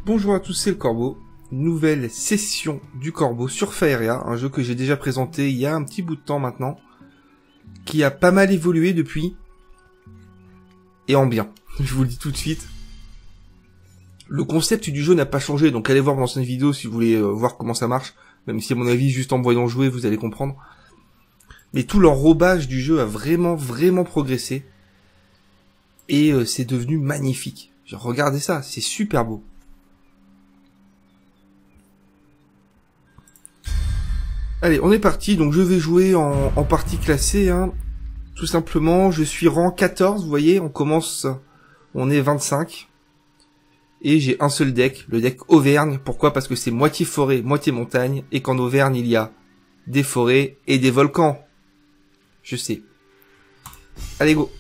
Bonjour à tous, c'est le Corbeau. Nouvelle session du Corbeau sur Faeria, un jeu que j'ai déjà présenté il y a un petit bout de temps maintenant, qui a pas mal évolué depuis, et en bien, je vous le dis tout de suite. Le concept du jeu n'a pas changé, donc allez voir mon ancienne vidéo si vous voulez voir comment ça marche, même si à mon avis, juste en me voyant jouer, vous allez comprendre. Mais tout l'enrobage du jeu a vraiment progressé, et c'est devenu magnifique. Genre, regardez ça, c'est super beau. Allez, on est parti, donc je vais jouer en partie classée, hein. Tout simplement, je suis rang 14, vous voyez, on est 25. Et j'ai un seul deck, le deck Auvergne. Pourquoi? Parce que c'est moitié forêt, moitié montagne, et qu'en Auvergne, il y a des forêts et des volcans. Je sais. Allez, go.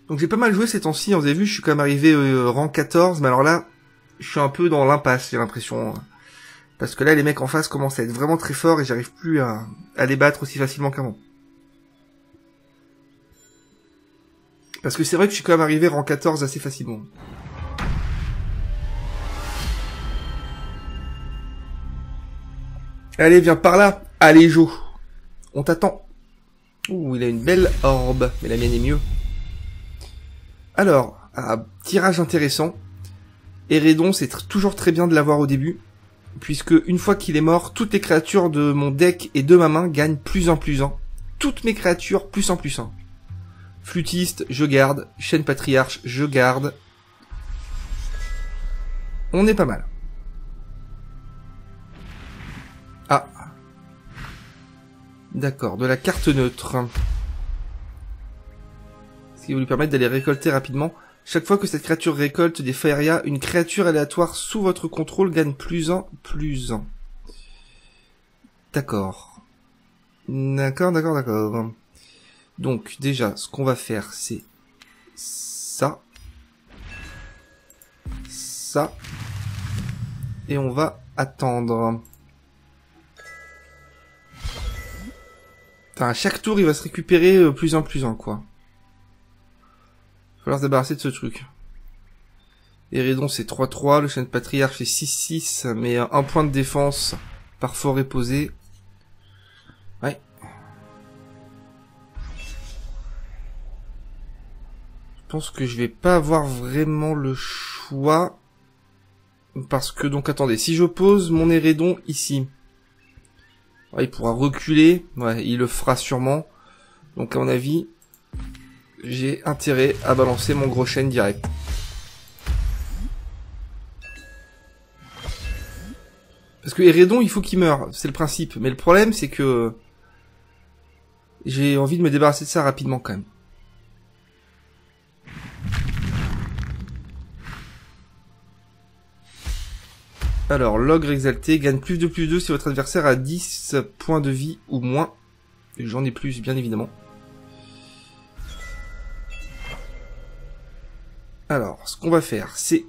Donc j'ai pas mal joué ces temps-ci, vous avez vu, je suis quand même arrivé rang 14, mais alors là, je suis un peu dans l'impasse, j'ai l'impression. Parce que là, les mecs en face commencent à être vraiment très forts et j'arrive plus à les battre aussi facilement qu'avant. Parce que c'est vrai que je suis quand même arrivé rang 14 assez facilement. Allez, viens par là. Allez, Jo. On t'attend. Ouh, il a une belle orbe, mais la mienne est mieux. Alors, tirage intéressant. Hérédon, c'est toujours très bien de l'avoir au début. Puisque une fois qu'il est mort, toutes les créatures de mon deck et de ma main gagnent plus 1 plus 1. Toutes mes créatures plus 1 plus 1. Flûtiste, je garde. Chaîne patriarche, je garde. On est pas mal. Ah. D'accord, de la carte neutre. Ce qui va lui permettre d'aller récolter rapidement. Chaque fois que cette créature récolte des Faeria, une créature aléatoire sous votre contrôle gagne plus 1, plus 1. D'accord. D'accord. Donc, déjà, ce qu'on va faire, c'est ça. Ça. Et on va attendre. Enfin, à chaque tour, il va se récupérer plus 1, quoi. Il va falloir se débarrasser de ce truc. Hérédon, c'est 3-3. Le chaîne patriarche, c'est 6-6. Mais 1 point de défense par forêt posée. Ouais. Je pense que je vais pas avoir vraiment le choix. Parce que, donc, attendez. Si je pose mon Hérédon ici. Ouais, il pourra reculer. Ouais, il le fera sûrement. Donc, à mon avis, j'ai intérêt à balancer mon gros chêne direct. Parce que Hérédon, il faut qu'il meure. C'est le principe. Mais le problème, c'est que j'ai envie de me débarrasser de ça rapidement, quand même. Alors, l'ogre exalté gagne plus de si votre adversaire a 10 points de vie ou moins. J'en ai plus, bien évidemment. Alors, ce qu'on va faire, c'est...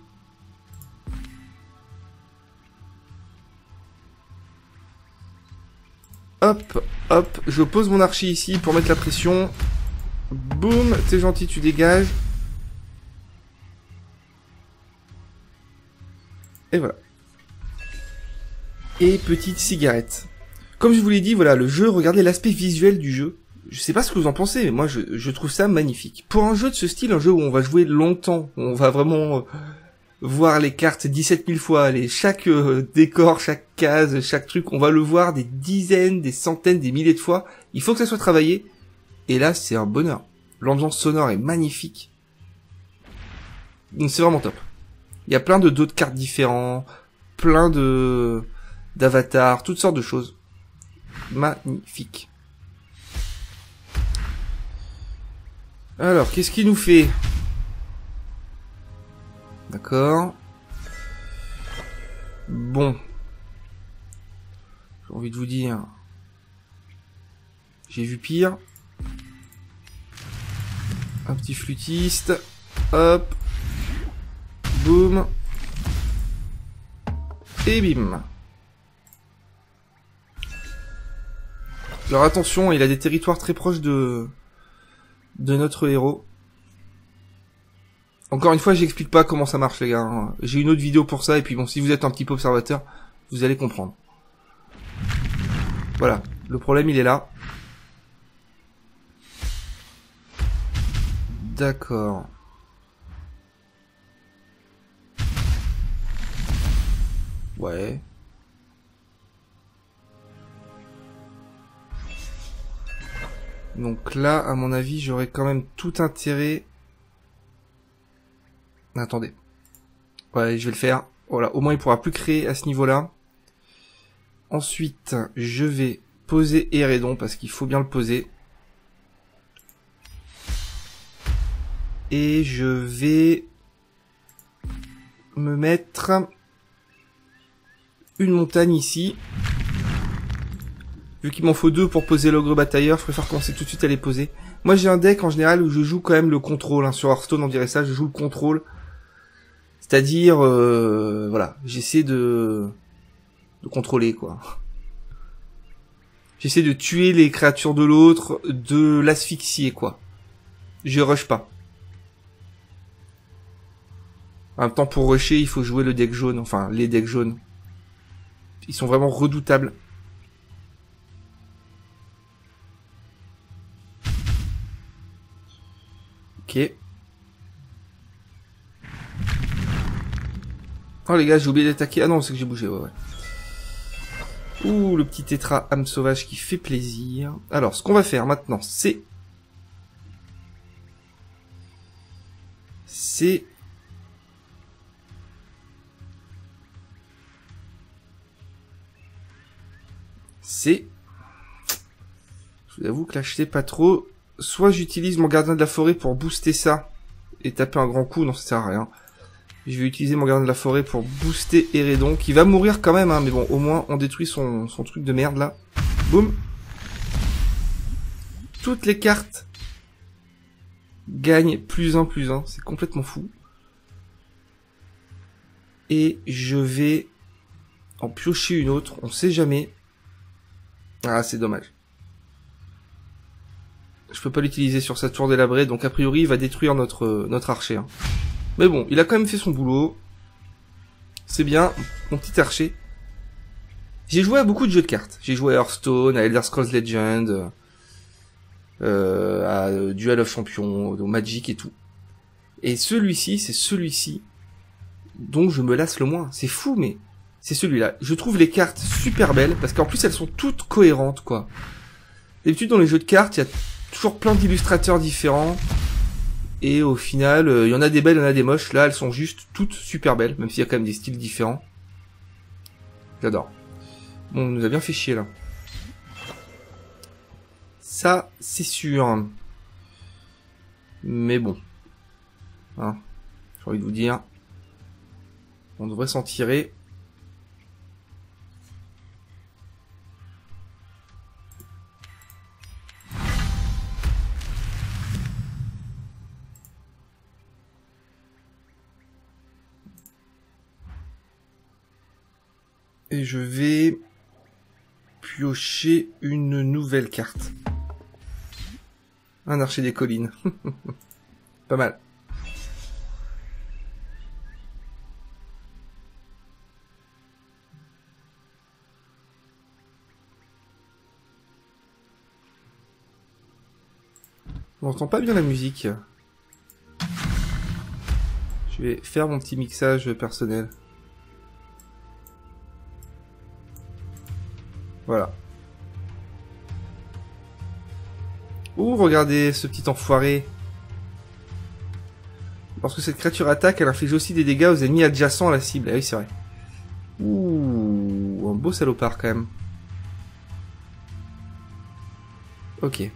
Hop, je pose mon archer ici pour mettre la pression. Boum, t'es gentil, tu dégages. Et voilà. Et petite cigarette. Comme je vous l'ai dit, voilà, le jeu, regardez l'aspect visuel du jeu. Je sais pas ce que vous en pensez, mais moi, je trouve ça magnifique. Pour un jeu de ce style, un jeu où on va jouer longtemps, où on va vraiment voir les cartes 17 000 fois, chaque décor, chaque case, chaque truc, on va le voir des dizaines, des centaines, des milliers de fois. Il faut que ça soit travaillé. Et là, c'est un bonheur. L'ambiance sonore est magnifique. Donc c'est vraiment top. Il y a plein d'autres cartes différents, plein d'avatars, toutes sortes de choses. Magnifique. Alors, qu'est-ce qu'il nous fait? D'accord. Bon. J'ai envie de vous dire... J'ai vu pire. Un petit flûtiste. Hop. Boum. Et bim. Alors attention, il a des territoires très proches de notre héros. Encore une fois, j'explique pas comment ça marche, les gars. Hein. J'ai une autre vidéo pour ça, et puis bon, si vous êtes un petit peu observateur, vous allez comprendre. Voilà, le problème, il est là. D'accord. Ouais. Donc là, à mon avis, j'aurais quand même tout intérêt... Attendez. Ouais, je vais le faire. Voilà, au moins il pourra plus créer à ce niveau-là. Ensuite, je vais poser Hérédon, parce qu'il faut bien le poser. Et je vais me mettre une montagne ici. Vu qu'il m'en faut 2 pour poser l'ogre batailleur, je préfère commencer tout de suite à les poser. Moi j'ai un deck en général où je joue quand même le contrôle. Hein. Sur Hearthstone on dirait ça, je joue le contrôle. C'est-à-dire, voilà, j'essaie de contrôler quoi. J'essaie de tuer les créatures de l'autre, de l'asphyxier quoi. Je rush pas. En même temps pour rusher il faut jouer le deck jaune, enfin les decks jaunes. Ils sont vraiment redoutables. Ok. Oh les gars, j'ai oublié d'attaquer. Ah non, c'est que j'ai bougé, ouais. Ouh, le petit tétra âme sauvage qui fait plaisir. Alors, ce qu'on va faire maintenant, c'est... Je vous avoue que là, je sais pas trop. Soit j'utilise mon gardien de la forêt pour booster ça et taper un grand coup. Non, ça sert à rien. Je vais utiliser mon gardien de la forêt pour booster Hérédon, qui va mourir quand même, hein, mais bon, au moins, on détruit son truc de merde, là. Boum. Toutes les cartes gagnent +1/+1, c'est complètement fou. Et je vais en piocher une autre, on sait jamais. Ah, c'est dommage. Je peux pas l'utiliser sur sa tour délabrée, donc a priori, il va détruire notre archer, hein. Mais bon, il a quand même fait son boulot. C'est bien, mon petit archer. J'ai joué à beaucoup de jeux de cartes. J'ai joué à Hearthstone, à Elder Scrolls Legend, à Duel of Champions, au Magic et tout. Et celui-ci, c'est celui-ci dont je me lasse le moins. C'est fou, mais c'est celui-là. Je trouve les cartes super belles, parce qu'en plus elles sont toutes cohérentes, quoi. D'habitude, dans les jeux de cartes, il y a toujours plein d'illustrateurs différents. Et au final, il y en a des belles, il y en a des moches. Là, elles sont juste toutes super belles, même s'il y a quand même des styles différents. J'adore. Bon, on nous a bien fait chier, là. Ça, c'est sûr. Mais bon. Hein, j'ai envie de vous dire. On devrait s'en tirer. Et je vais piocher une nouvelle carte. Un archer des collines. Pas mal. On n'entend pas bien la musique. Je vais faire mon petit mixage personnel. Voilà. Ouh, regardez ce petit enfoiré. Lorsque cette créature attaque, elle inflige aussi des dégâts aux ennemis adjacents à la cible. Ah oui, c'est vrai. Ouh, un beau salopard quand même. Ok.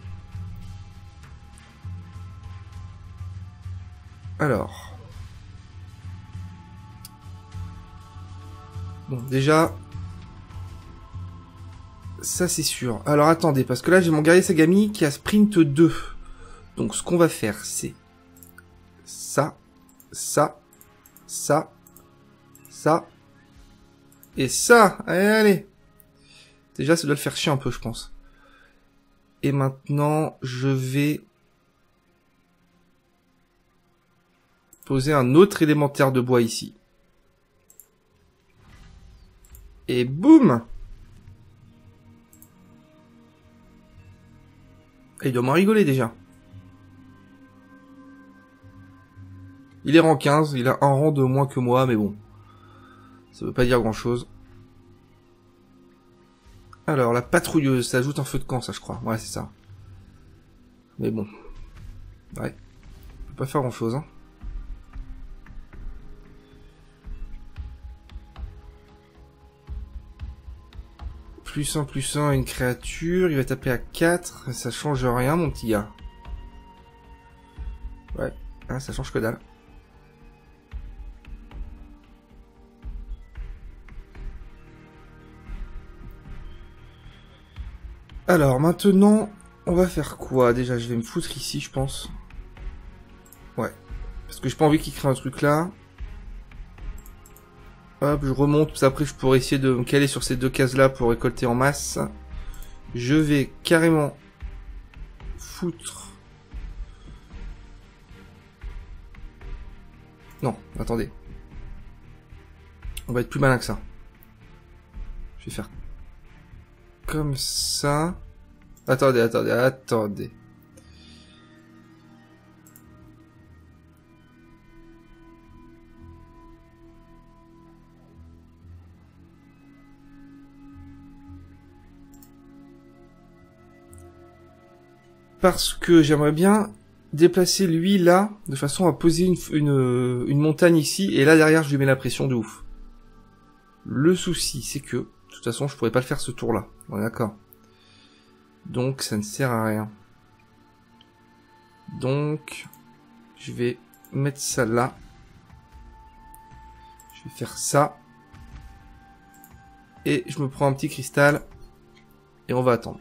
Alors. Bon, déjà... Ça c'est sûr. Alors attendez, parce que là j'ai mon guerrier Sagami qui a sprint 2. Donc ce qu'on va faire c'est... Ça, ça, ça, ça, et ça. Allez, allez. Déjà ça doit le faire chier un peu je pense. Et maintenant je vais... poser un autre élémentaire de bois ici. Et boum! Il doit m'en rigoler déjà. Il est rang 15, il a un rang de moins que moi, mais bon. Ça veut pas dire grand chose. Alors, la patrouilleuse, ça ajoute un feu de camp, ça je crois. Ouais, c'est ça. Mais bon. Ouais. On peut pas faire grand chose, hein. Plus un, une créature. Il va taper à 4. Ça change rien, mon petit gars. Ouais. Ah, ça change que dalle. Alors, maintenant, on va faire quoi? Déjà, je vais me foutre ici, je pense. Ouais. Parce que j'ai pas envie qu'il crée un truc là. Hop, je remonte. Parce après, je pourrais essayer de me caler sur ces deux cases-là pour récolter en masse. Je vais carrément foutre... Non, attendez. On va être plus malin que ça. Je vais faire comme ça. Attendez. Parce que j'aimerais bien déplacer lui là, de façon à poser une montagne ici, et là derrière je lui mets la pression de ouf. Le souci, c'est que, de toute façon, je pourrais pas le faire ce tour-là. On est d'accord. Donc, ça ne sert à rien. Donc, je vais mettre ça là. Je vais faire ça. Et je me prends un petit cristal. Et on va attendre.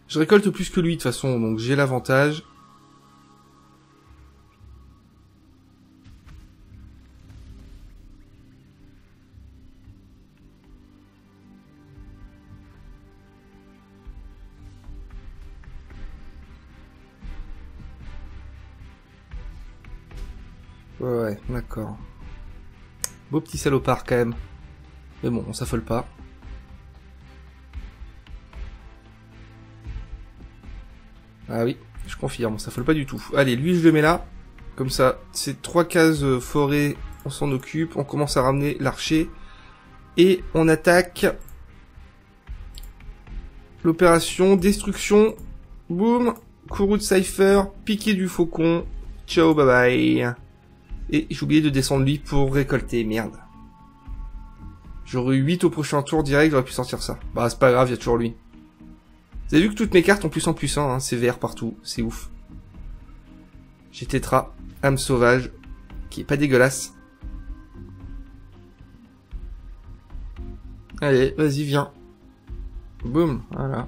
Je récolte plus que lui, de toute façon, donc j'ai l'avantage. Ouais, d'accord. Beau petit salopard quand même. Mais bon, on s'affole pas. Ah oui, je confirme, on s'affole pas du tout. Allez, lui je le mets là. Comme ça, ces 3 cases forêt, on s'en occupe. On commence à ramener l'archer. Et on attaque l'opération destruction. Boum. Courroux de Cypher, piqué du faucon. Ciao, bye bye. Et j'ai oublié de descendre lui pour récolter, merde. J'aurais eu 8 au prochain tour direct, j'aurais pu sortir ça. Bah c'est pas grave, il y a toujours lui. Vous avez vu que toutes mes cartes ont plus en plus 1, hein, c'est vert partout, c'est ouf. J'ai Tétra, âme sauvage, qui est pas dégueulasse. Allez, vas-y, viens. Boum, voilà.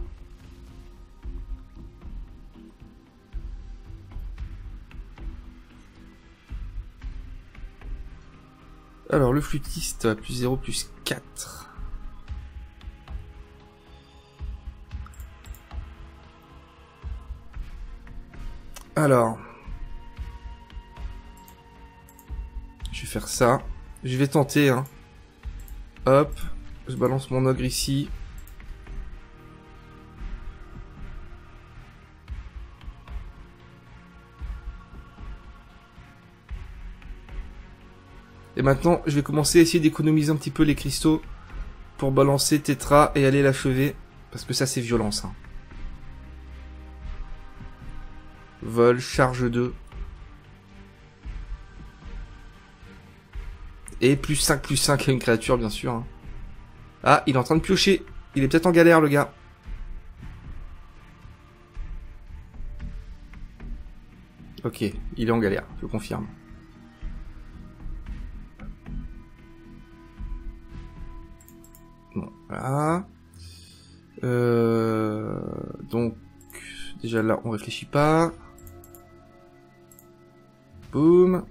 Alors, le flûtiste, plus 0, plus 4. Alors. Je vais faire ça. Je vais tenter, hein. Hop. Je balance mon ogre ici. Et maintenant, je vais commencer à essayer d'économiser un petit peu les cristaux pour balancer Tétra et aller l'achever. Parce que ça, c'est violent, ça. Vol, charge 2. Et plus 5 à une créature, bien sûr. Hein. Ah, il est en train de piocher. Il est peut-être en galère, le gars. Ok, il est en galère, je confirme. Bon, voilà. Donc, déjà là, on réfléchit pas. Boum.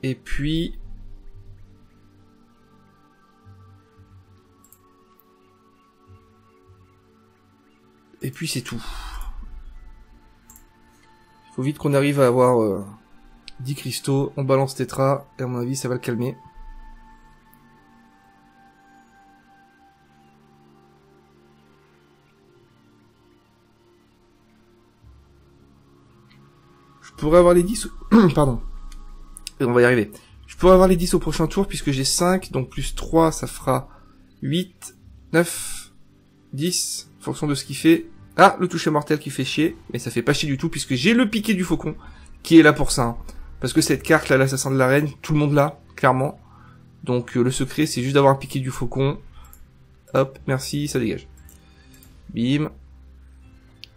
Et puis... c'est tout. Faut vite qu'on arrive à avoir 10 cristaux. On balance Tétra, et à mon avis, ça va le calmer. Je pourrais avoir les 10... Pardon. On va y arriver. Je pourrais avoir les 10 au prochain tour, puisque j'ai 5, donc plus 3, ça fera 8, 9, 10, en fonction de ce qu'il fait. Ah, le toucher mortel qui fait chier, mais ça fait pas chier du tout, puisque j'ai le piqué du faucon, qui est là pour ça. Hein. Parce que cette carte, là, l'assassin de l'arène, tout le monde l'a, clairement. Donc le secret, c'est juste d'avoir un piqué du faucon. Hop, merci, ça dégage. Bim.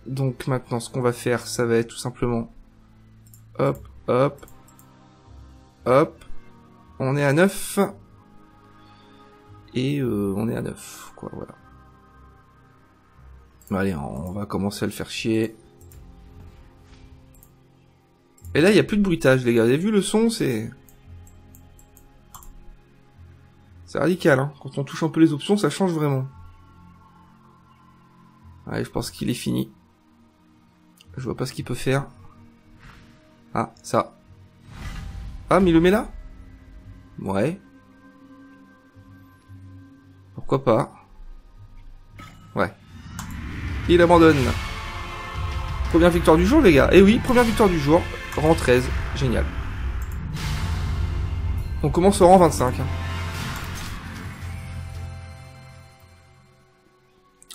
Donc maintenant, ce qu'on va faire, ça va être tout simplement... Hop, hop, hop. On est à 9. Et on est à 9, quoi, voilà. Allez, on va commencer à le faire chier. Et là, il n'y a plus de bruitage, les gars. Vous avez vu le son, c'est... C'est radical, hein. Quand on touche un peu les options, ça change vraiment. Allez, je pense qu'il est fini. Je vois pas ce qu'il peut faire. Ah, ça. Ah, mais il le met là? Ouais. Pourquoi pas? Ouais. Il abandonne. Première victoire du jour, les gars. Eh oui, première victoire du jour. Rang 13. Génial. On commence au rang 25. Hein.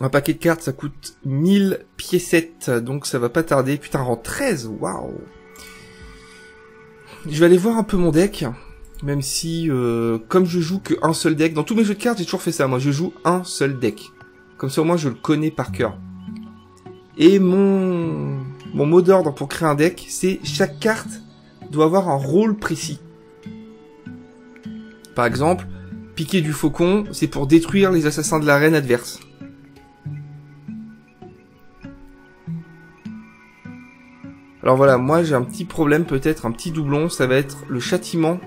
Un paquet de cartes, ça coûte 1000 piécettes. Donc ça va pas tarder. Putain, rang 13. Waouh. Je vais aller voir un peu mon deck. Même si, comme je joue qu'un seul deck, dans tous mes jeux de cartes, j'ai toujours fait ça. Moi, je joue un seul deck. Comme ça, au moins, je le connais par cœur. Et mon mot d'ordre pour créer un deck, c'est chaque carte doit avoir un rôle précis. Par exemple, piquer du faucon, c'est pour détruire les assassins de l'arène adverse. Alors voilà, moi j'ai un petit problème, peut-être un petit doublon, ça va être le châtiment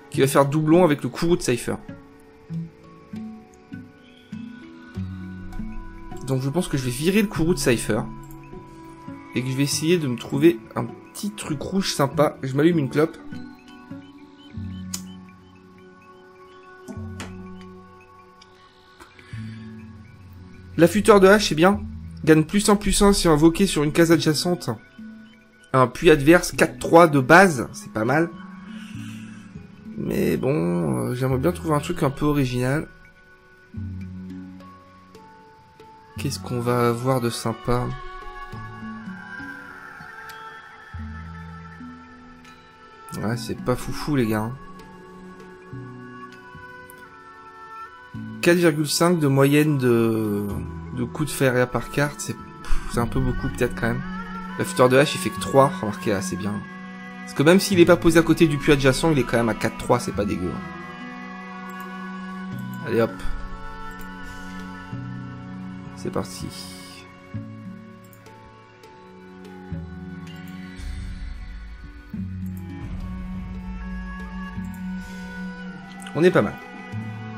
qui va faire doublon avec le courroux de Cypher. Donc je pense que je vais virer le courroux de Cypher. Et que je vais essayer de me trouver un petit truc rouge sympa. Je m'allume une clope. L'affûteur de hache, c'est bien. Gagne +1/+1 si invoqué sur une case adjacente. Un puits adverse 4-3 de base, c'est pas mal. Mais bon, j'aimerais bien trouver un truc un peu original. Qu'est-ce qu'on va avoir de sympa? Ouais, c'est pas foufou les gars. 4,5 de moyenne de coups de fer par carte, c'est un peu beaucoup peut-être quand même. L'affûteur de hache il fait que 3, remarquez là, c'est bien. Parce que même s'il est pas posé à côté du puits adjacent, il est quand même à 4-3, c'est pas dégueu. Allez hop. C'est parti. On est pas mal.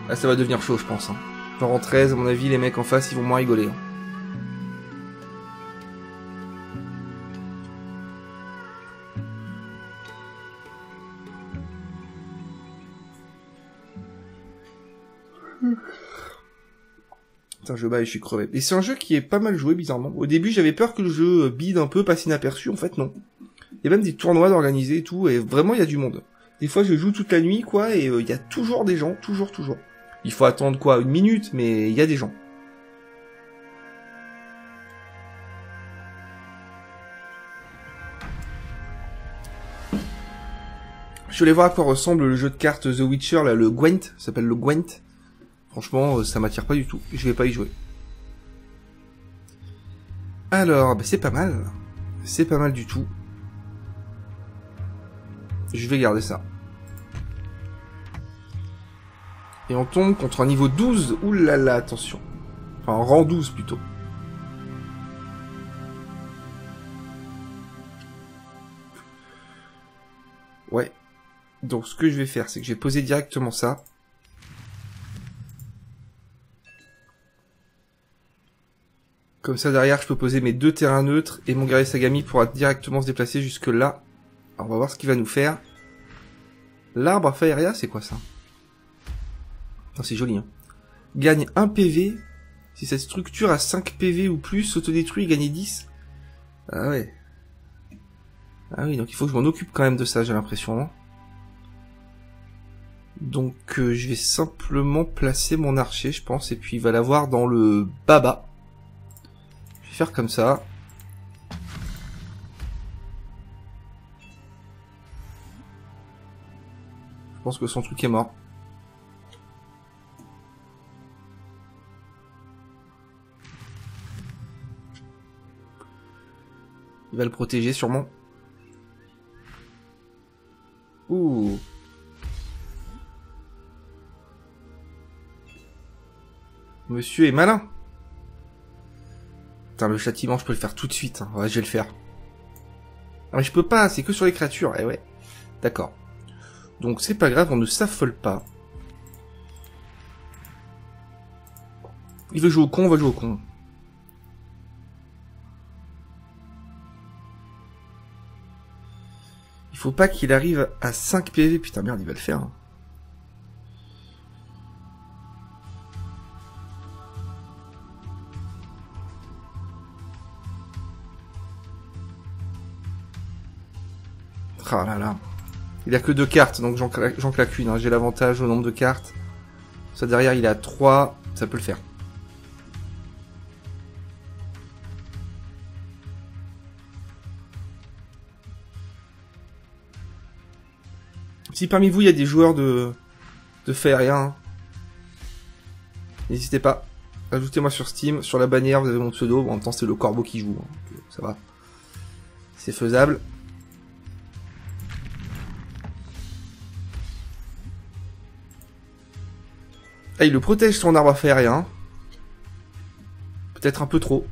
Là ça va devenir chaud je pense. Hein. En 13, à mon avis, les mecs en face ils vont moins rigoler. Hein. Putain, je bats et je suis crevé. Et c'est un jeu qui est pas mal joué, bizarrement. Au début, j'avais peur que le jeu bide un peu, passe inaperçu. En fait, non. Il y a même des tournois d'organiser et tout, et vraiment, il y a du monde. Des fois, je joue toute la nuit, quoi, et il y a toujours des gens, toujours. Il faut attendre, quoi, 1 minute, mais il y a des gens. Je vais voir à quoi ressemble le jeu de cartes The Witcher, là, le Gwent, ça s'appelle le Gwent. Franchement, ça m'attire pas du tout, je vais pas y jouer. Alors, bah, c'est pas mal du tout. Je vais garder ça. Et on tombe contre un niveau 12, oulala, attention. Enfin, rang 12 plutôt. Ouais. Donc ce que je vais faire, c'est que je vais poser directement ça. Comme ça, derrière, je peux poser mes 2 terrains neutres et mon guerrier Sagami pourra directement se déplacer jusque là. Alors, on va voir ce qu'il va nous faire. L'arbre à Faeria, c'est quoi ça? Non, c'est joli, hein. Gagne 1 PV. Si cette structure a 5 PV ou plus, s'autodétruit et gagne 10. Ah ouais. Ah oui, donc il faut que je m'en occupe quand même de ça, j'ai l'impression. Hein. Donc je vais simplement placer mon archer, je pense, et puis il va l'avoir dans le baba. Je vais faire comme ça. Je pense que son truc est mort. Il va le protéger sûrement. Ouh. Monsieur est malin. Putain, le châtiment, je peux le faire tout de suite. Hein. Ouais, je vais le faire. Ah, mais je peux pas, c'est que sur les créatures. Eh ouais. D'accord. Donc c'est pas grave, on ne s'affole pas. Il veut jouer au con, on va jouer au con. Il faut pas qu'il arrive à 5 PV. Putain, merde, il va le faire. Hein. Ah là là. Il a que 2 cartes, donc j'en claque une. Hein. J'ai l'avantage au nombre de cartes. Ça derrière, il a 3. Ça peut le faire. Si parmi vous, il y a des joueurs de Faeria, hein, n'hésitez pas. Ajoutez-moi sur Steam. Sur la bannière, vous avez mon pseudo. Bon, en même temps, c'est le corbeau qui joue. Hein. Ça va. C'est faisable. Ah, il le protège son arbre à Faeria. Hein. Peut-être un peu trop.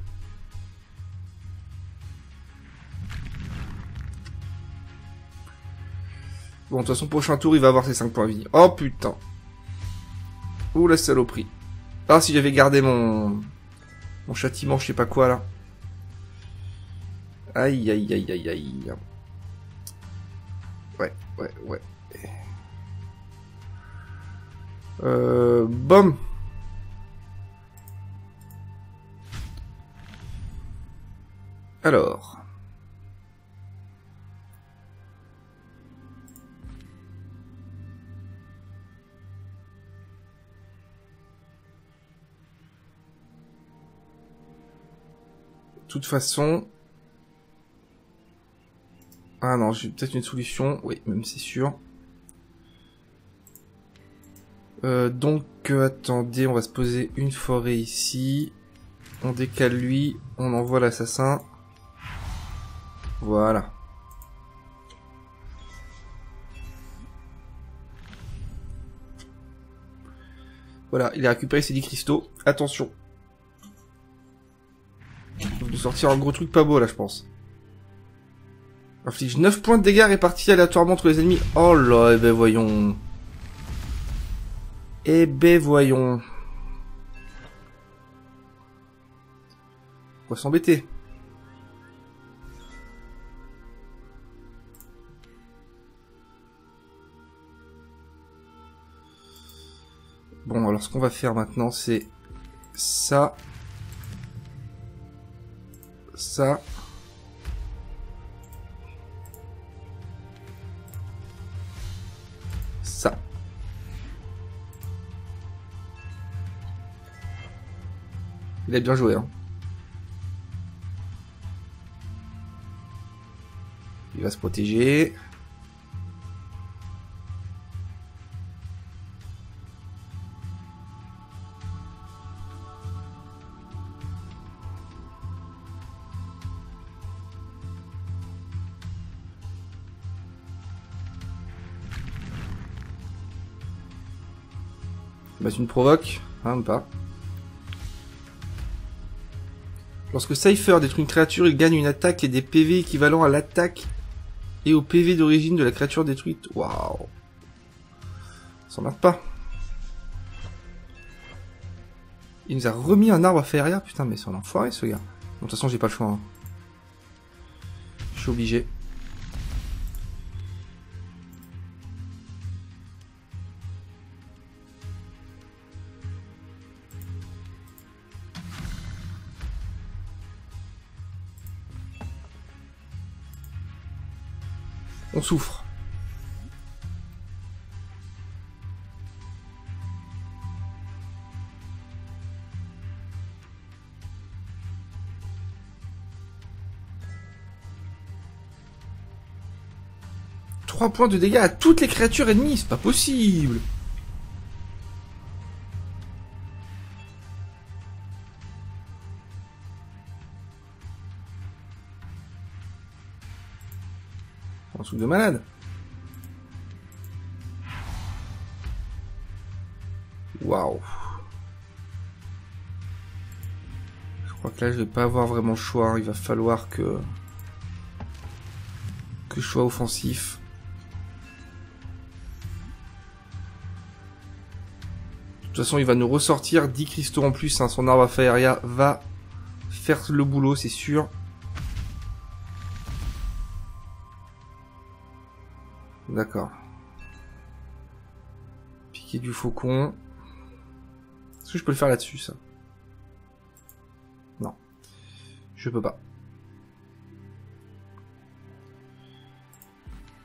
Bon, de toute façon, prochain tour, il va avoir ses 5 points de vie. Oh, putain. Ouh, la saloperie. Ah, si j'avais gardé mon châtiment, je sais pas quoi, là. Aïe, aïe, aïe, aïe, aïe. Ouais. Bom. Alors. De toute façon... Ah non, j'ai peut-être une solution. Oui, même c'est sûr. Attendez, on va se poser une forêt ici. On décale lui, on envoie l'assassin. Voilà. Voilà, il a récupéré ses 10 cristaux. Attention. Il va nous sortir un gros truc pas beau là, je pense. Inflige 9 points de dégâts répartis aléatoirement entre les ennemis. Oh là, eh ben voyons. Eh ben voyons. On va s'embêter. Bon, alors ce qu'on va faire maintenant, c'est ça. Ça. Ça. Il a bien joué, hein. Il va se protéger. Bah, tu me provoques, hein, ou pas. Lorsque Cypher détruit une créature, il gagne une attaque et des PV équivalents à l'attaque et au PV d'origine de la créature détruite. Waouh. Ça s'emmerde pas. Il nous a remis un arbre à fer arrière. Putain, mais c'est un enfoiré ce gars. Bon, de toute façon, j'ai pas le choix. Hein. Je suis obligé. On souffre. Trois points de dégâts à toutes les créatures ennemies, c'est pas possible. Un truc de malade. Waouh. Je crois que là je vais pas avoir vraiment le choix. Il va falloir que je sois offensif. De toute façon il va nous ressortir 10 cristaux en plus. Hein. Son arbre à fer va faire le boulot, c'est sûr. D'accord. Piquer du faucon. Est-ce que je peux le faire là-dessus, ça? Non. Je peux pas.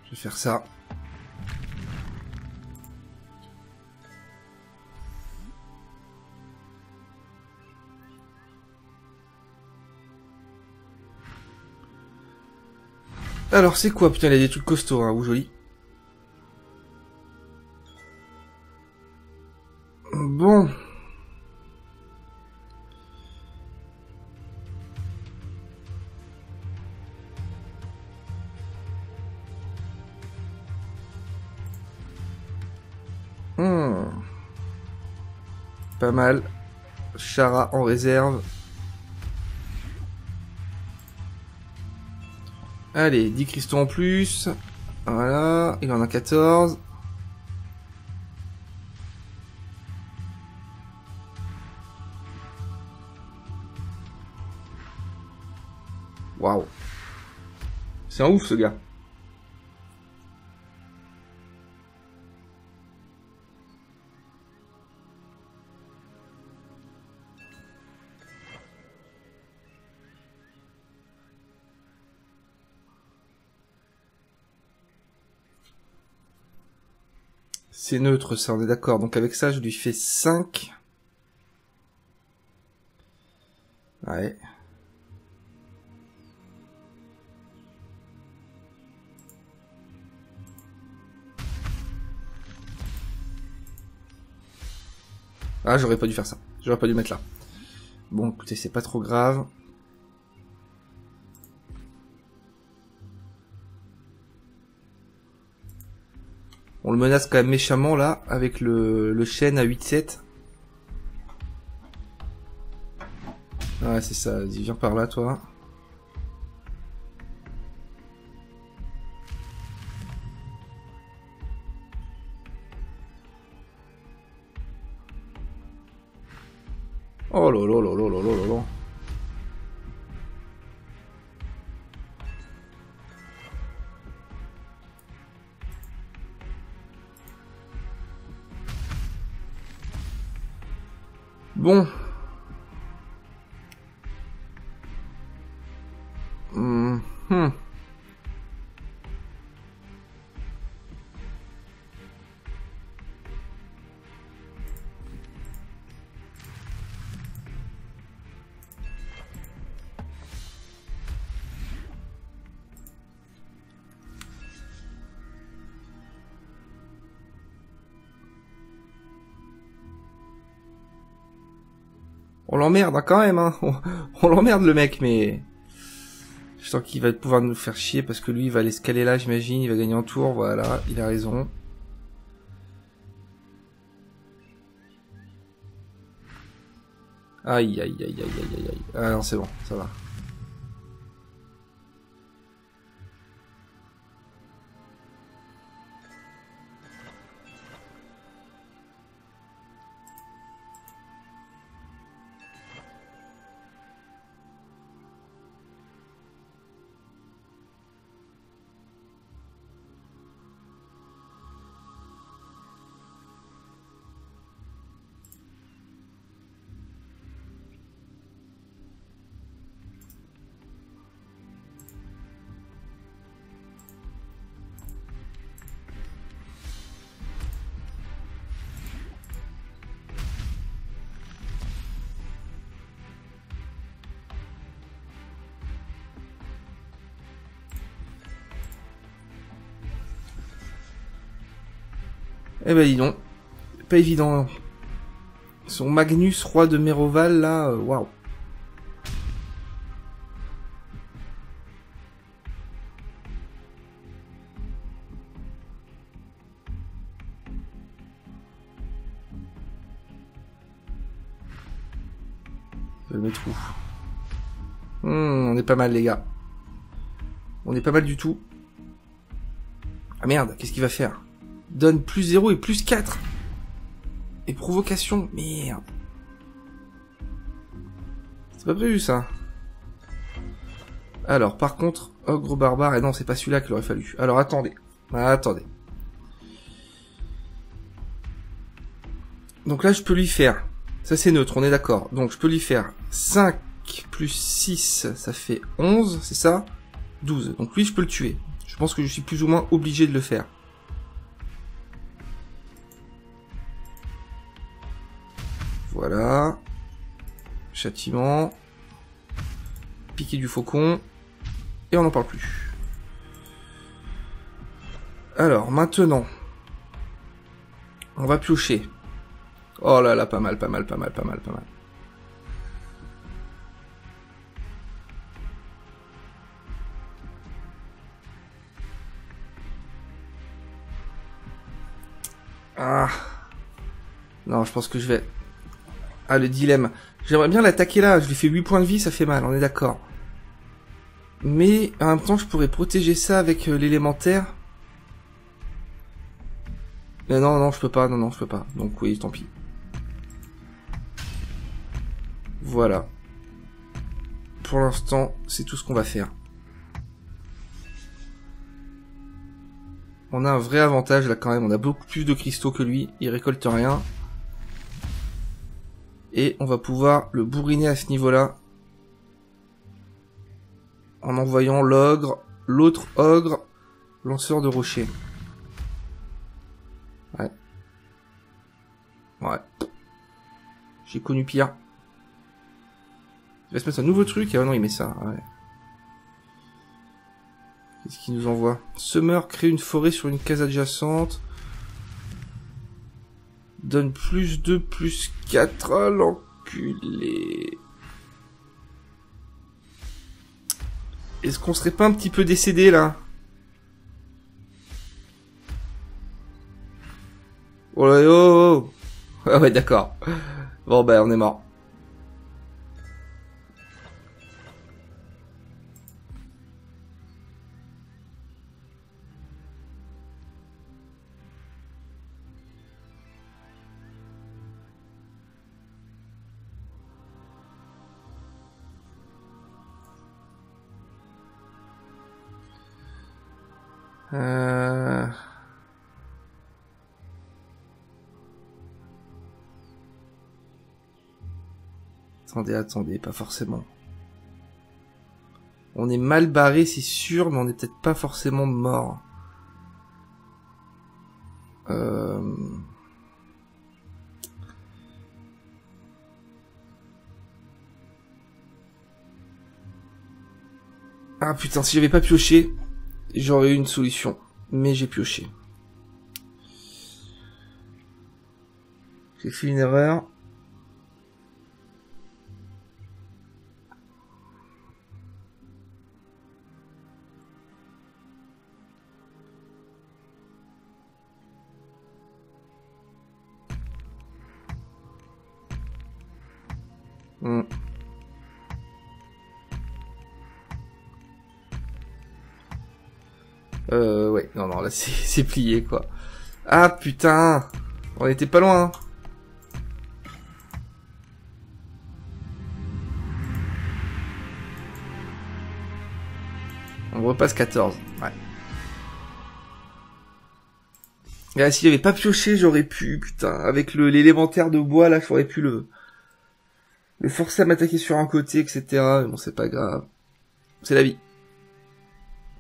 Je vais faire ça. Alors, c'est quoi? Putain, il y a des trucs costauds, hein, ou jolis. Bon. Pas mal. Chara en réserve. Allez, 10 cristaux en plus. Voilà, il en a 14. Waouh. C'est un ouf ce gars. C'est neutre ça, on est d'accord. Donc avec ça, je lui fais 5. Ouais. Ah, j'aurais pas dû faire ça. J'aurais pas dû mettre là. Bon, écoutez, c'est pas trop grave. On le menace quand même méchamment là, avec le chêne à 8-7. Ouais, c'est ça, vas-y, viens par là, toi. Oh là là là là là là là. Bon. On l'emmerde hein, quand même, hein. On l'emmerde le mec, mais... Je sens qu'il va pouvoir nous faire chier parce que lui, il va aller scaler là, j'imagine. Il va gagner en tour, voilà, il a raison. Aïe, aïe, aïe, aïe, aïe, aïe, aïe. Ah non, c'est bon, ça va. Eh ben dis donc, pas évident. Son Magnus, roi de Méroval, là, waouh. Je vais le mettre où? On est pas mal, les gars. On est pas mal du tout. Ah merde, qu'est-ce qu'il va faire? Donne plus 0 et plus 4. Et provocation, merde. C'est pas prévu ça. Alors, par contre, ogre barbare, et non, c'est pas celui-là qu'il aurait fallu. Alors, attendez. Attendez. Donc là, je peux lui faire... Ça, c'est neutre, on est d'accord. Donc, je peux lui faire 5 plus 6, ça fait 11, c'est ça? 12. Donc lui, je peux le tuer. Je pense que je suis plus ou moins obligé de le faire. Voilà. Châtiment. Piqué du faucon. Et on n'en parle plus. Alors, maintenant. On va piocher. Oh là là, pas mal, pas mal, pas mal, pas mal, pas mal. Ah. Non, je pense que je vais... Ah, le dilemme. J'aimerais bien l'attaquer là. Je lui fais 8 points de vie, ça fait mal, on est d'accord. Mais, en même temps, je pourrais protéger ça avec l'élémentaire. Mais non, non, je peux pas. Non, non, je peux pas. Donc oui, tant pis. Voilà. Pour l'instant, c'est tout ce qu'on va faire. On a un vrai avantage là quand même. On a beaucoup plus de cristaux que lui. Il récolte rien. Et on va pouvoir le bourriner à ce niveau-là. En envoyant l'ogre, l'autre ogre, lanceur de rochers. Ouais. Ouais. J'ai connu pire. Il va se mettre un nouveau truc. Ah non, il met ça. Ouais. Qu'est-ce qu'il nous envoie? Summer crée une forêt sur une case adjacente. Donne plus 2, plus 4. Oh, l'enculé. Est-ce qu'on serait pas un petit peu décédé, là? Oh là, oh, oh. Ah ouais, d'accord. Bon, ben, on est mort. Attendez, attendez, pas forcément. On est mal barré, c'est sûr, mais on est peut-être pas forcément mort. Ah putain, si j'avais pas pioché, j'aurais eu une solution. Mais j'ai pioché. J'ai fait une erreur. Ouais, non, non, là, c'est plié, quoi. Ah, putain! On était pas loin, hein. On repasse 14, ouais. Et là, si j'avais pas pioché, j'aurais pu, putain, avec l'élémentaire de bois, là, j'aurais pu le forcer à m'attaquer sur un côté, etc. Mais bon, c'est pas grave. C'est la vie.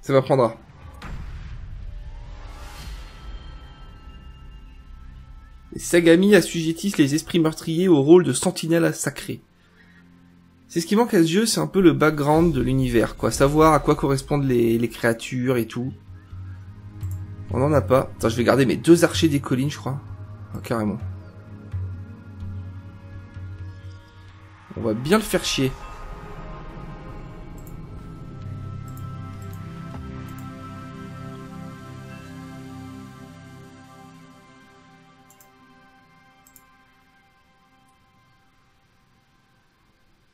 Ça m'apprendra. Les Sagami assujettissent les esprits meurtriers au rôle de sentinelles sacrées. C'est ce qui manque à ce jeu, c'est un peu le background de l'univers, quoi. Savoir à quoi correspondent les créatures et tout. On n'en a pas. Attends, je vais garder mes 2 archers des collines, je crois. Ah, carrément. On va bien le faire chier.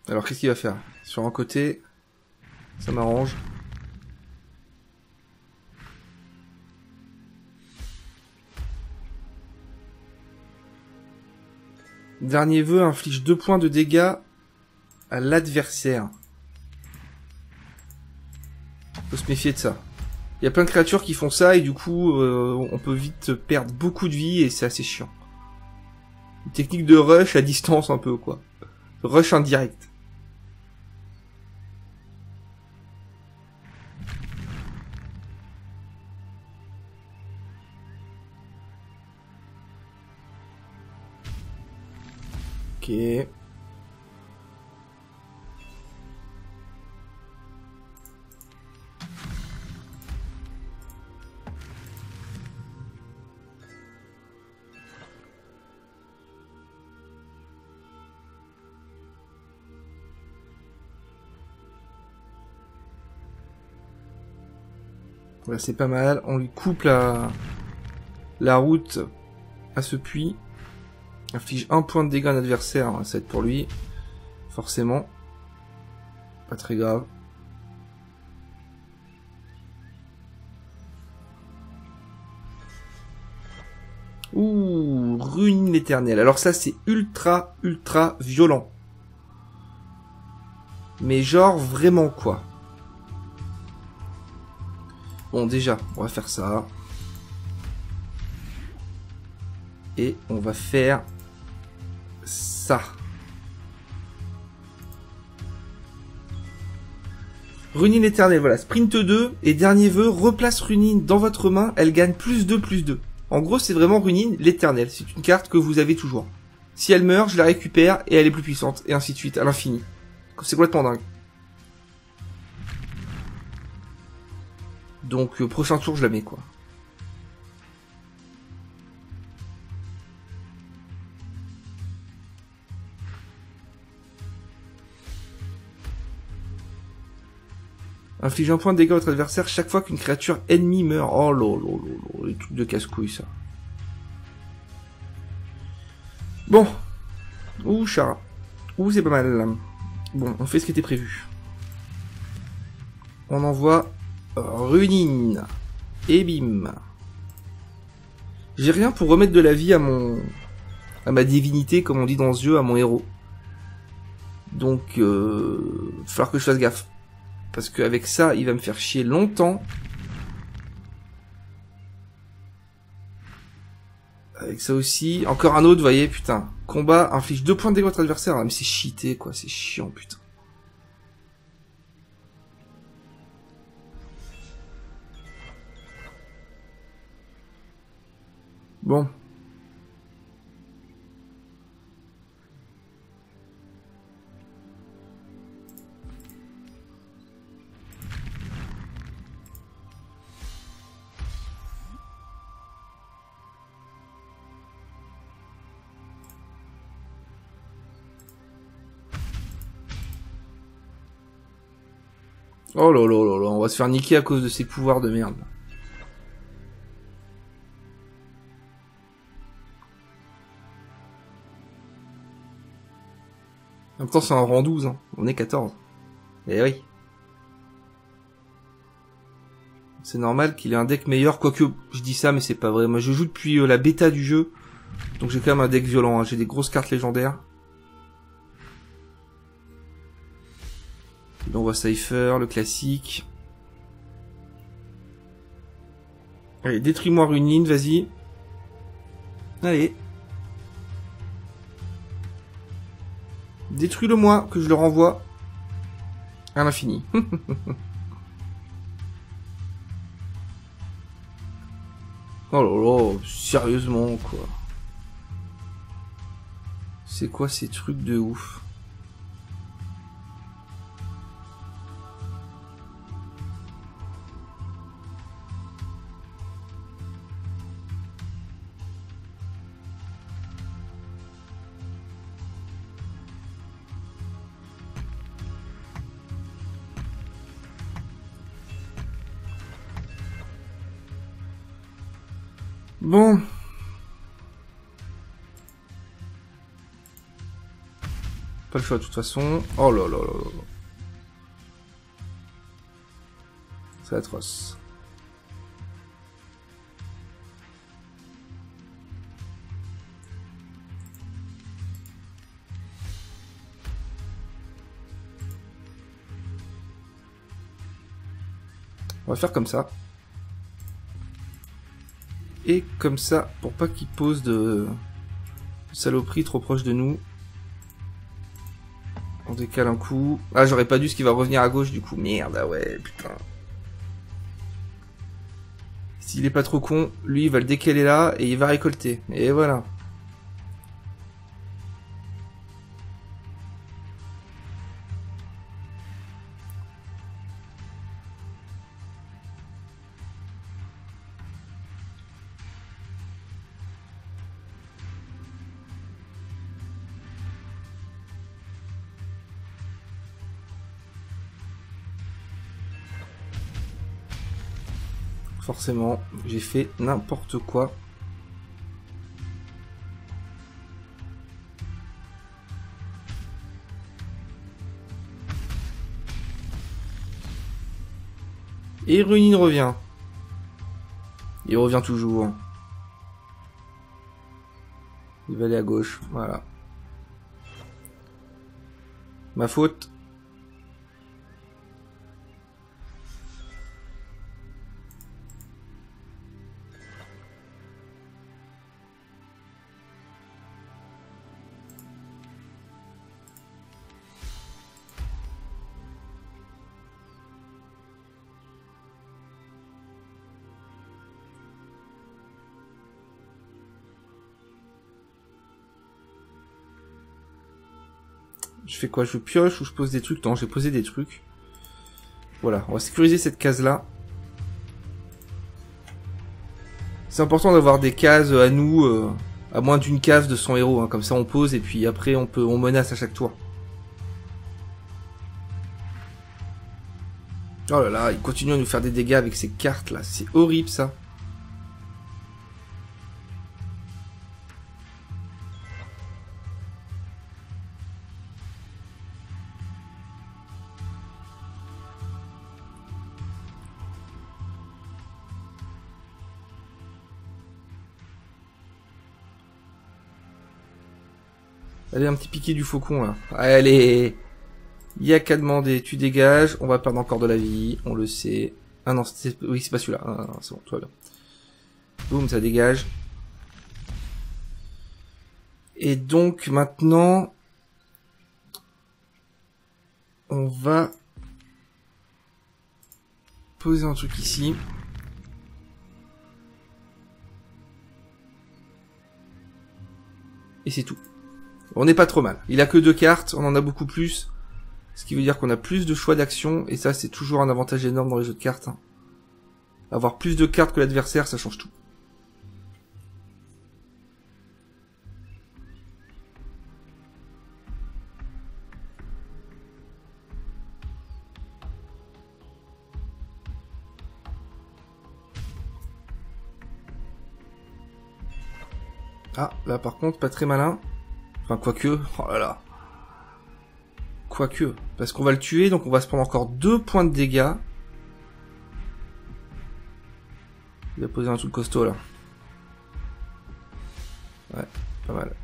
Alors, qu'est-ce qu'il va faire? Sur un côté, ça m'arrange. Dernier vœu inflige 2 points de dégâts à l'adversaire. Faut se méfier de ça. Il y a plein de créatures qui font ça et du coup, on peut vite perdre beaucoup de vie et c'est assez chiant. Une technique de rush à distance un peu, quoi. Rush indirect. Ok. Voilà, c'est pas mal. On lui coupe la route à ce puits. Inflige 1 point de dégâts à un adversaire. Ça va être pour lui. Forcément. Pas très grave. Ouh, ruine l'éternel. Alors ça, c'est ultra violent. Mais genre, vraiment, quoi. Bon, déjà, on va faire ça. Et on va faire ça. Runine éternelle, voilà. Sprint 2 et dernier vœu, replace Runine dans votre main, elle gagne +2/+2. En gros, c'est vraiment Runine l'éternelle. C'est une carte que vous avez toujours. Si elle meurt, je la récupère et elle est plus puissante. Et ainsi de suite, à l'infini. C'est complètement dingue. Donc, prochain tour, je la mets, quoi. Inflige un point de dégâts à votre adversaire chaque fois qu'une créature ennemie meurt. Oh lolo, les trucs de casse-couilles, ça. Bon. Ouh, Chara. Ouh, c'est pas mal. Bon, on fait ce qui était prévu. On envoie Runine. Et bim. J'ai rien pour remettre de la vie à ma divinité, comme on dit dans ce jeu, à mon héros. Donc, falloir que je fasse gaffe. Parce qu'avec ça, il va me faire chier longtemps. Avec ça aussi. Encore un autre, vous voyez, putain. Combat inflige 2 points de dégâts à votre adversaire. Ah, mais c'est cheaté, quoi. C'est chiant, putain. Bon. Oh là là là là, on va se faire niquer à cause de ces pouvoirs de merde. En même temps, c'est un rang 12, hein. On est 14. Eh oui. C'est normal qu'il ait un deck meilleur, quoique je dis ça, mais c'est pas vrai. Moi, je joue depuis la bêta du jeu, donc j'ai quand même un deck violent, hein. J'ai des grosses cartes légendaires. On voit Cypher, le classique. Allez, détruis-moi Runine, vas-y. Allez. Détruis-le-moi, que je le renvoie à l'infini. Oh là là, sérieusement, quoi. C'est quoi ces trucs de ouf? Bon. Pas le choix de toute façon. Oh là là là là. C'est atroce. On va faire comme ça. Et comme ça, pour pas qu'il pose de saloperie trop proche de nous. On décale un coup. Ah, j'aurais pas dû, ce qui va revenir à gauche du coup. Merde, ah ouais, putain. S'il est pas trop con, lui il va le décaler là et il va récolter. Et voilà. Forcément, j'ai fait n'importe quoi. Et Runin revient. Il revient toujours. Il va aller à gauche, voilà. Ma faute. Je fais quoi? Je pioche ou je pose des trucs? Non, j'ai posé des trucs. Voilà, on va sécuriser cette case-là. C'est important d'avoir des cases à nous, à moins d'une case de son héros. Hein. Comme ça, on pose et puis après, on menace à chaque tour. Oh là là, il continue à nous faire des dégâts avec ces cartes là. C'est horrible ça. Allez, un petit piqué du faucon là. Allez. Il y a qu'à demander, tu dégages, on va perdre encore de la vie, on le sait. Ah non, oui, c'est pas celui-là. Ah, non, c'est bon, tout va bien. Boum, ça dégage. Et donc maintenant, on va poser un truc ici. Et c'est tout. On n'est pas trop mal. Il a que 2 cartes, on en a beaucoup plus. Ce qui veut dire qu'on a plus de choix d'action, et ça c'est toujours un avantage énorme dans les jeux de cartes. Hein. Avoir plus de cartes que l'adversaire, ça change tout. Ah, là par contre, pas très malin. Enfin, quoique, oh là là. Quoique, parce qu'on va le tuer, donc on va se prendre encore 2 points de dégâts. Il a posé un truc costaud là. Ouais, pas mal.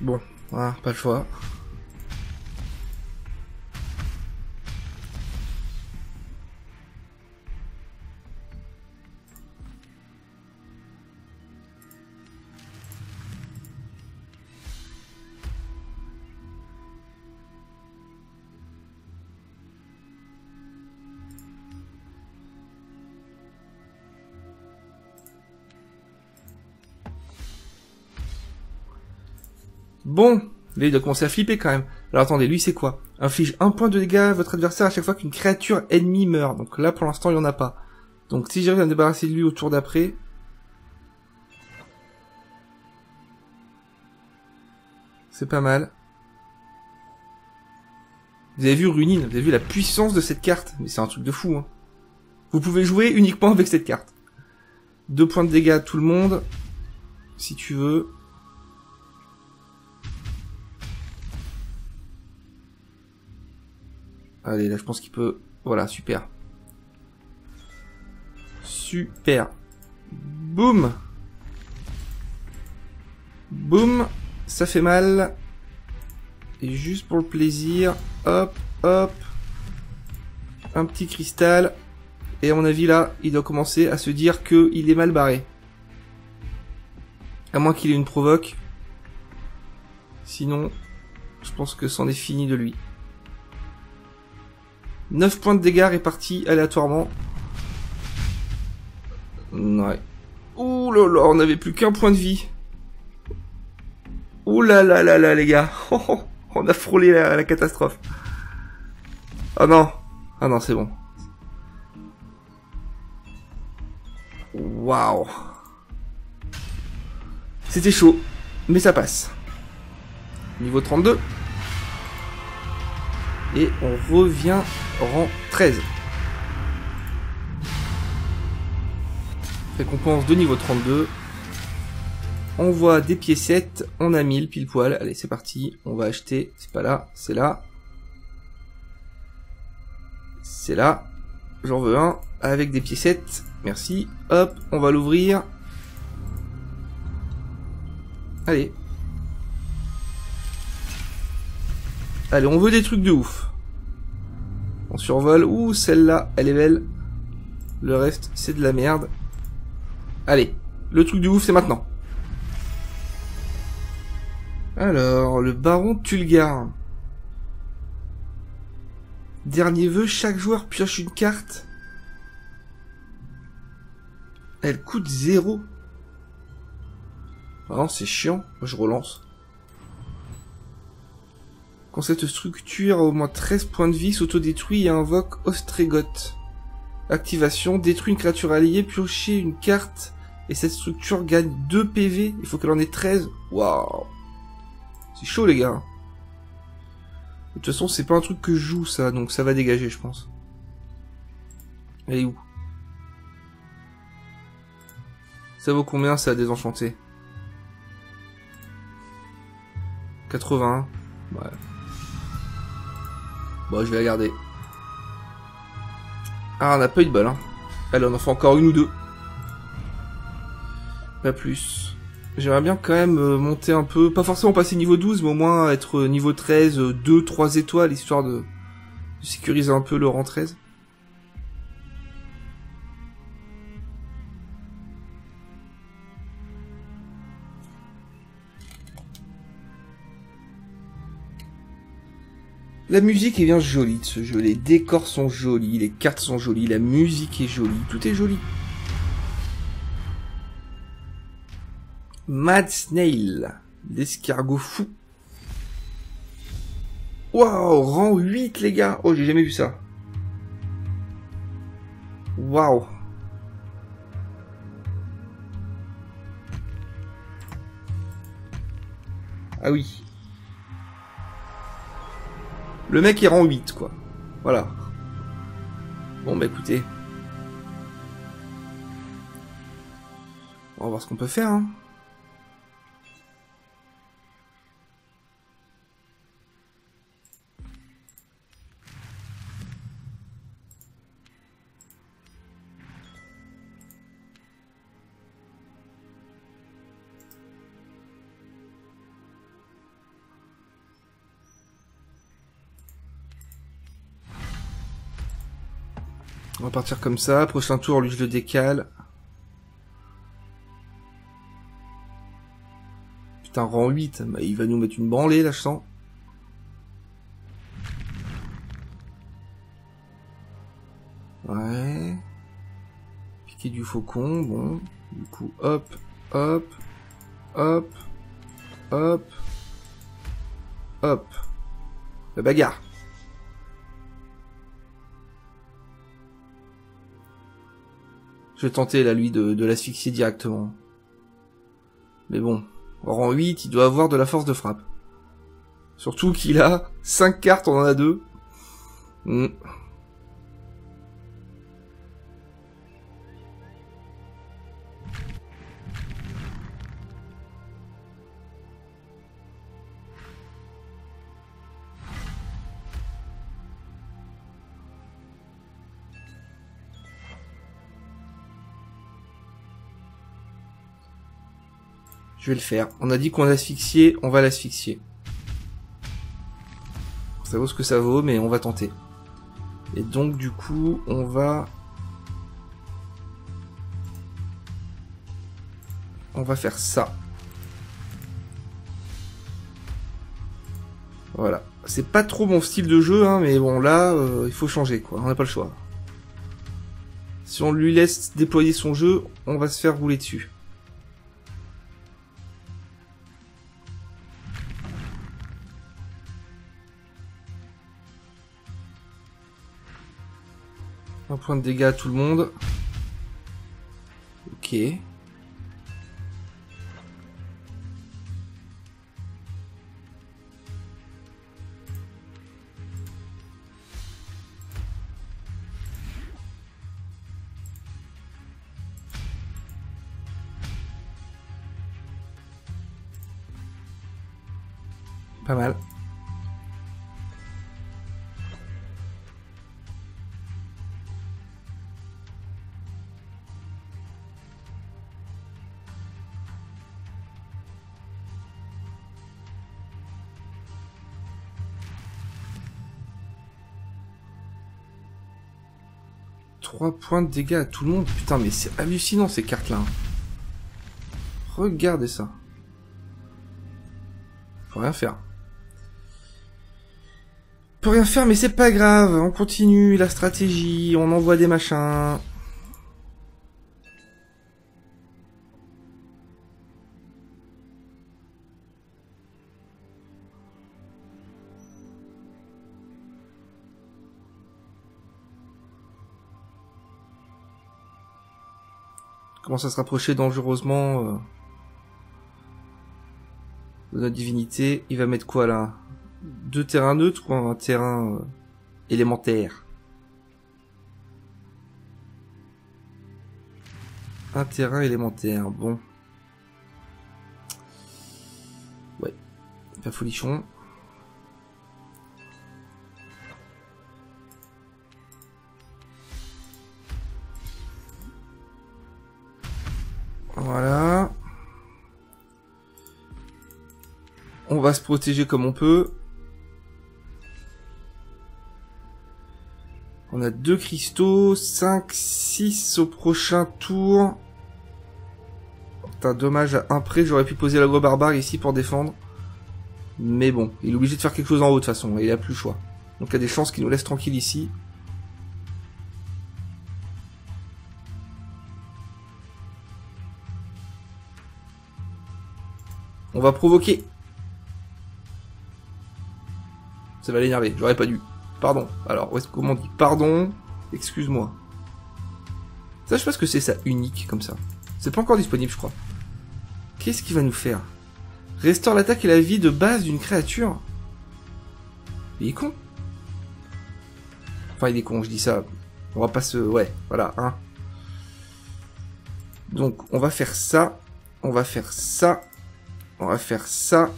Bon, voilà, pas le choix. Bon, là il doit commencer à flipper quand même. Alors attendez, lui c'est quoi? Inflige 1 point de dégâts à votre adversaire à chaque fois qu'une créature ennemie meurt. Donc là pour l'instant il n'y en a pas. Donc si j'arrive à me débarrasser de lui au tour d'après... C'est pas mal. Vous avez vu Runin, vous avez vu la puissance de cette carte. Mais c'est un truc de fou, hein. Vous pouvez jouer uniquement avec cette carte. 2 points de dégâts à tout le monde. Si tu veux. Allez, là je pense qu'il peut... Voilà, super. Super. Boum. Boum. Ça fait mal. Et juste pour le plaisir, hop, hop. Un petit cristal. Et à mon avis, là, il doit commencer à se dire qu'il est mal barré. À moins qu'il ait une provoque. Sinon, je pense que c'en est fini de lui. 9 points de dégâts répartis aléatoirement. Ouais. Ouh là là, on n'avait plus qu'un point de vie. Ouh là là là là, les gars. On a frôlé la catastrophe. Oh non. Ah non, c'est bon. Waouh. C'était chaud, mais ça passe. Niveau 32. Et on revient rang 13. Récompense de niveau 32. On voit des piécettes, on a 1000 pile poil. Allez, c'est parti, on va acheter. C'est pas là, c'est là. C'est là. J'en veux un avec des piécettes. Merci. Hop, on va l'ouvrir. Allez. Allez, on veut des trucs de ouf. On survole. Ouh, celle-là, elle est belle. Le reste, c'est de la merde. Allez, le truc de ouf, c'est maintenant. Alors, le baron Tulgar. Dernier vœu, chaque joueur pioche une carte. Elle coûte 0. Ah non, c'est chiant. Moi, je relance. Quand cette structure a au moins 13 points de vie, s'autodétruit et invoque Ostrégoth. Activation, détruit une créature alliée, piochez une carte, et cette structure gagne 2 PV. Il faut qu'elle en ait 13. Waouh. C'est chaud, les gars. De toute façon, c'est pas un truc que je joue, ça, donc ça va dégager, je pense. Elle est où? Ça vaut combien, ça, désenchanté? 81. Ouais. Bon, je vais la garder. Ah, on n'a pas eu de balle, hein. Allez, on en fait encore une ou deux. Pas plus. J'aimerais bien quand même monter un peu, pas forcément passer niveau 12, mais au moins être niveau 13, 2, 3 étoiles, histoire de sécuriser un peu le rang 13. La musique est bien jolie de ce jeu, les décors sont jolis, les cartes sont jolies, la musique est jolie, tout est joli. Mad Snail, l'escargot fou. Waouh, rang 8 les gars. Oh, j'ai jamais vu ça. Waouh. Ah oui. Le mec est rang 8 quoi. Voilà. Bon bah écoutez. On va voir ce qu'on peut faire hein. On va partir comme ça. Prochain tour, lui, je le décale. Putain, rang 8. Bah, il va nous mettre une branlée, là, je sens. Ouais. Piquer du faucon, bon. Du coup, hop, hop, hop, hop, hop. La bagarre. Je vais tenter là lui de l'asphyxier directement. Mais bon, en rang 8, il doit avoir de la force de frappe. Surtout qu'il a 5 cartes, on en a 2. Je vais le faire. On a dit qu'on l'asphyxiait, on va l'asphyxier. Ça vaut ce que ça vaut, mais on va tenter. Et donc du coup, on va faire ça. Voilà. C'est pas trop mon style de jeu, hein, mais bon là, il faut changer quoi. On n'a pas le choix. Si on lui laisse déployer son jeu, on va se faire rouler dessus. Un point de dégâts à tout le monde. Ok. Pas mal. Trois points de dégâts à tout le monde. Putain, mais c'est hallucinant ces cartes-là. Regardez ça. Faut rien faire. Faut rien faire, mais c'est pas grave. On continue la stratégie. On envoie des machins. Commence à se rapprocher dangereusement de notre divinité. Il va mettre quoi là? 2 terrains neutres ou un terrain élémentaire? Un terrain élémentaire, bon. Ouais, pas folichon. Voilà. On va se protéger comme on peut. On a 2 cristaux, 5, 6 au prochain tour. Putain, dommage, à un près, j'aurais pu poser l'agro barbare ici pour défendre. Mais bon, il est obligé de faire quelque chose en haut de toute façon, il a plus le choix. Donc il y a des chances qu'il nous laisse tranquille ici. On va provoquer. Ça va l'énerver, j'aurais pas dû. Pardon. Alors, comment on dit pardon? Excuse-moi. Ça, je sais pas ce que c'est ça, unique, comme ça. C'est pas encore disponible, je crois. Qu'est-ce qu'il va nous faire? Restaure l'attaque et la vie de base d'une créature. Il est con. Enfin, il est con, je dis ça. On va pas se... Ouais, voilà, hein. Donc, on va faire ça. On va faire ça. On va faire ça.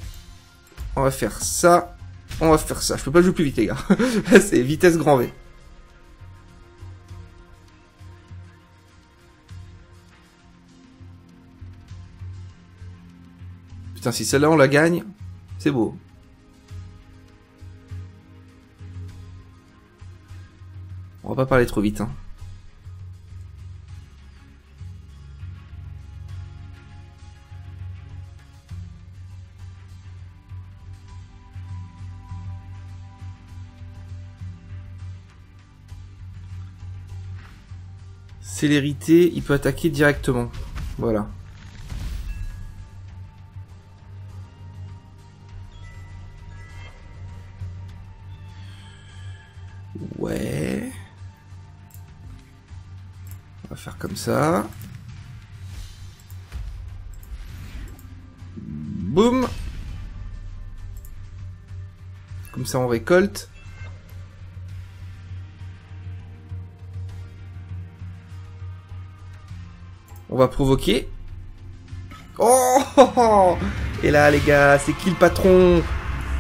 On va faire ça. On va faire ça. Je peux pas jouer plus vite, les gars. C'est vitesse grand V. Putain, si celle-là on la gagne, c'est beau. On va pas parler trop vite, hein. Célérité, il peut attaquer directement. Voilà. Ouais. On va va faire comme ça. Boum. Comme ça on récolte. On va provoquer. Oh. Et là les gars, c'est qui le patron?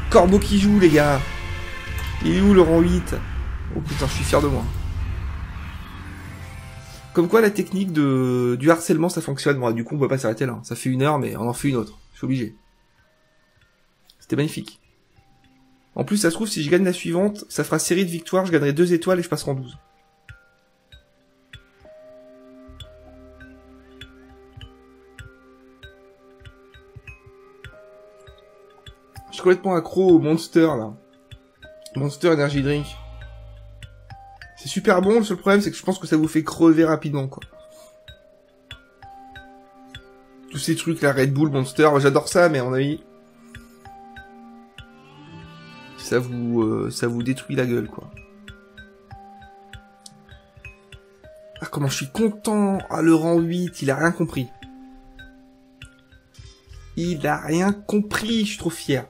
Corbeau qui joue les gars. Il est où le rang 8? Oh putain, je suis fier de moi. Comme quoi la technique du harcèlement ça fonctionne. Bon, du coup on peut pas s'arrêter là. Ça fait 1 heure mais on en fait une autre. Je suis obligé. C'était magnifique. En plus ça se trouve si je gagne la suivante, ça fera série de victoires, je gagnerai 2 étoiles et je passerai en 12. Je suis complètement accro au Monster là. Monster Energy Drink. C'est super bon, le seul problème c'est que je pense que ça vous fait crever rapidement quoi. Tous ces trucs là, Red Bull, Monster, j'adore ça mais à mon avis... ça vous détruit la gueule quoi. Ah comment je suis content. Ah le rang 8, il a rien compris. Il a rien compris, je suis trop fier.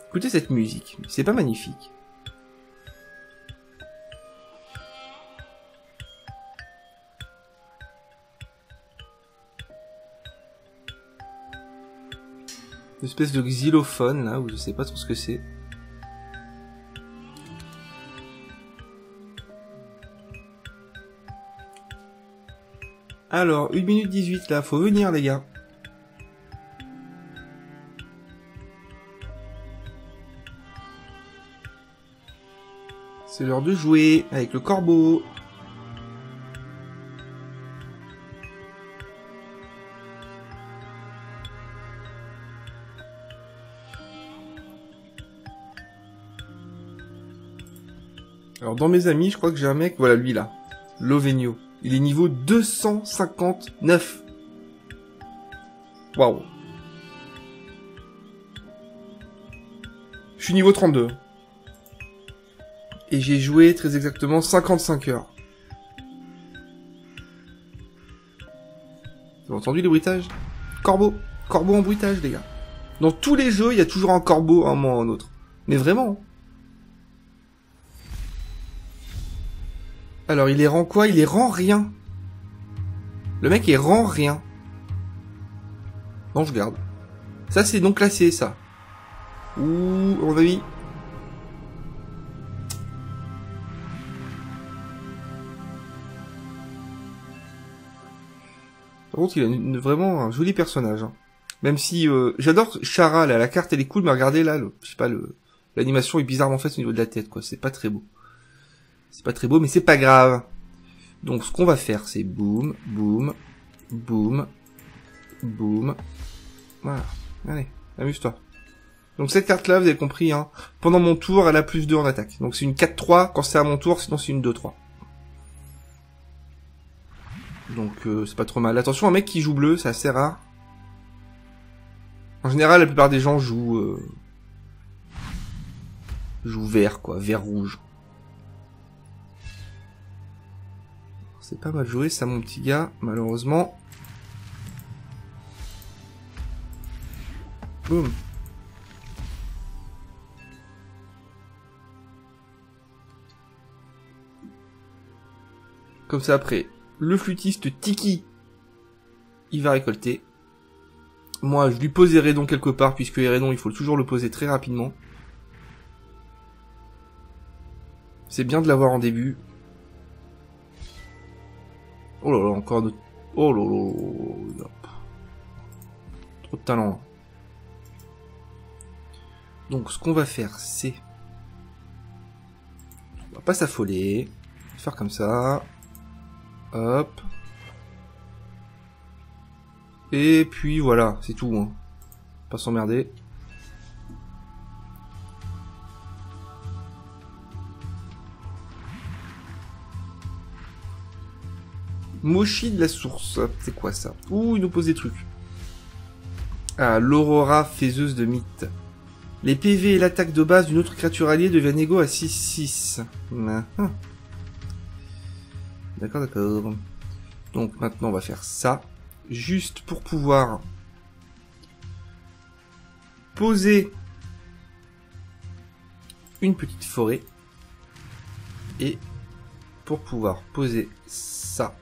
Écoutez cette musique, c'est pas magnifique? Une espèce de xylophone là, où je sais pas trop ce que c'est. Alors, 1 minute 18 là, faut venir les gars. C'est l'heure de jouer avec le corbeau. Alors dans mes amis, je crois que j'ai un mec, voilà lui là, Lovenio. Il est niveau 259. Waouh. Je suis niveau 32. Et j'ai joué très exactement 55 heures. Vous avez entendu les bruitages? Corbeau. Corbeau en bruitage, les gars. Dans tous les jeux, il y a toujours un corbeau à un moment ou à un autre. Mais vraiment. Alors, il est rang quoi? Il est rang rien. Le mec est rang rien. Non, je garde. Ça, c'est non classé, ça. Ouh, on a mis... Par contre, il a vraiment un joli personnage. Hein. Même si... j'adore Chara, là, la carte, elle est cool, mais regardez, là, je sais pas, l'animation est bizarrement faite au niveau de la tête, quoi. C'est pas très beau. C'est pas très beau, mais c'est pas grave. Donc, ce qu'on va faire, c'est boum, boum, boum, boum. Voilà. Allez, amuse-toi. Donc, cette carte-là, vous avez compris, hein. Pendant mon tour, elle a plus 2 en attaque. Donc, c'est une 4-3 quand c'est à mon tour, sinon c'est une 2-3. Donc, c'est pas trop mal. Attention, un mec qui joue bleu, c'est assez rare. En général, la plupart des gens jouent vert, quoi. Vert-rouge. C'est pas mal joué, ça, mon petit gars, malheureusement. Boum. Comme ça, après, le flûtiste Tiki, il va récolter. Moi, je lui pose Hérédon quelque part, puisque Hérédon, il faut toujours le poser très rapidement. C'est bien de l'avoir en début. Oh là là, encore de... Oh là là. Trop de talent. Donc, ce qu'on va faire, c'est... On va pas s'affoler. Faire comme ça. Hop. Et puis voilà, c'est tout. Hein. Pas s'emmerder. Mochi de la source. C'est quoi ça? Ouh, il nous pose des trucs. Ah, l'aurora faiseuse de mythe. Les PV et l'attaque de base d'une autre créature alliée deviennent égaux à 6-6. D'accord, d'accord. Donc maintenant on va faire ça. Juste pour pouvoir poser une petite forêt. Et pour pouvoir poser ça.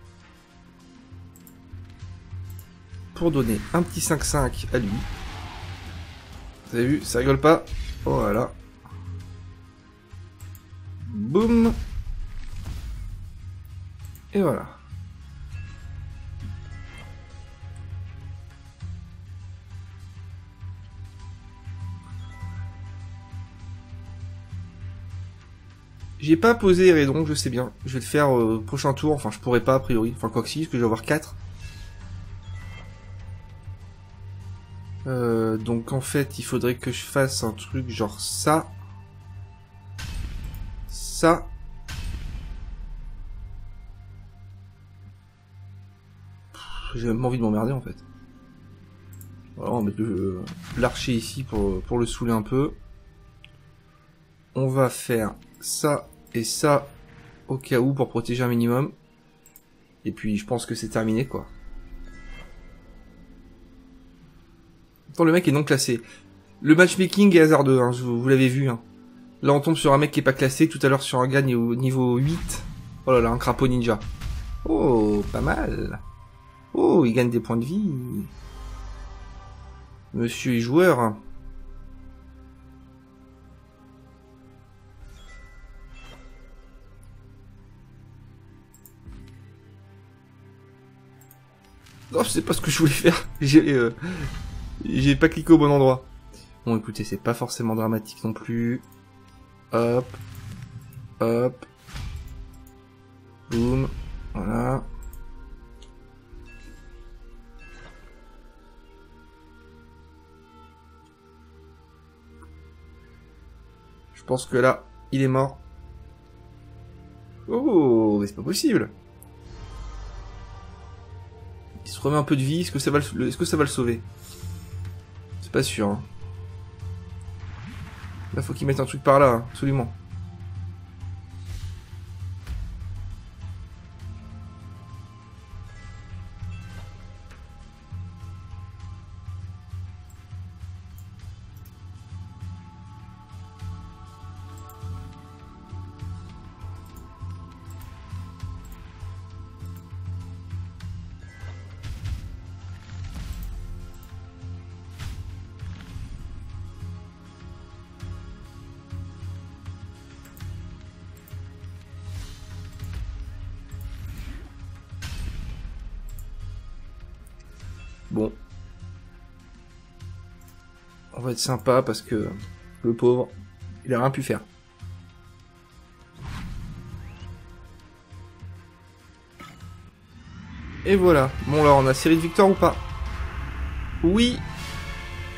Pour donner un petit 5-5 à lui. Vous avez vu, ça rigole pas. Voilà. Boum. Et voilà. J'ai pas posé Hérédon, je sais bien. Je vais le faire prochain tour. Enfin, je pourrais pas a priori. Enfin, quoi que si, parce que je vais avoir 4. Donc en fait, il faudrait que je fasse un truc genre ça. Ça. J'ai même pas envie de m'emmerder en fait. Voilà, on va mettre l'archer ici pour le saouler un peu. On va faire ça et ça au cas où pour protéger un minimum. Et puis je pense que c'est terminé quoi. Attends, le mec est non classé. Le matchmaking est hasardeux, hein, vous l'avez vu. Hein. Là on tombe sur un mec qui est pas classé, tout à l'heure sur un gars au niveau 8. Oh là là, un crapaud ninja. Oh, pas mal. Oh, il gagne des points de vie. Monsieur est joueur. Non, je sais pas ce que je voulais faire. J'ai pas cliqué au bon endroit. Bon, écoutez, c'est pas forcément dramatique non plus. Hop. Hop. Boum. Voilà. Je pense que là, il est mort. Oh, mais c'est pas possible. Il se remet un peu de vie. Est-ce que ça va le sauver? C'est pas sûr. Hein. Là, faut qu'il mette un truc par là, hein, absolument. Bon. On va être sympa parce que le pauvre, il a rien pu faire. Et voilà. Bon là, on a série de victoires ou pas? Oui.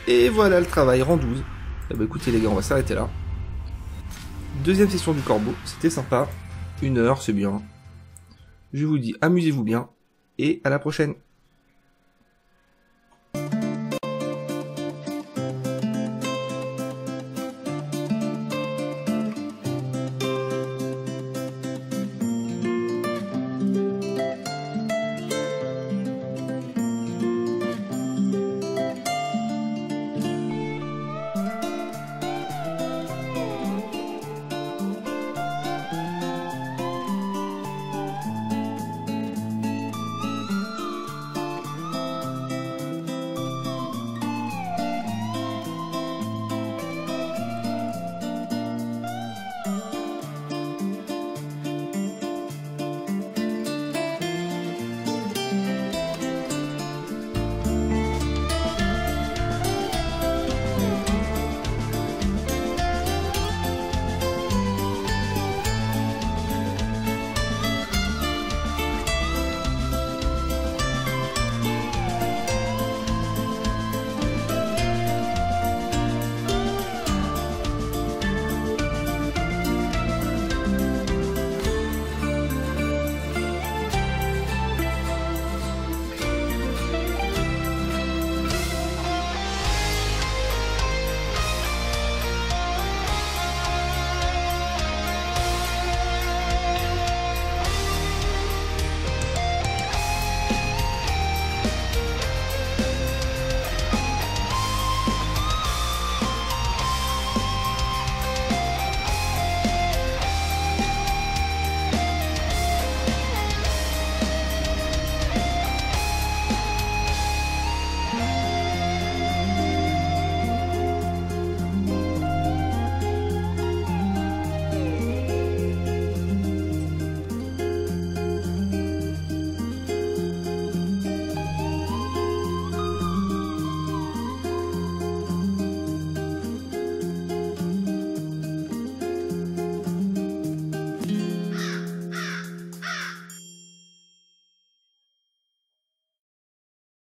Et voilà le travail, rang 12. Eh ben écoutez les gars, on va s'arrêter là. Deuxième session du corbeau, c'était sympa. 1 heure, c'est bien. Je vous dis, amusez-vous bien. Et à la prochaine.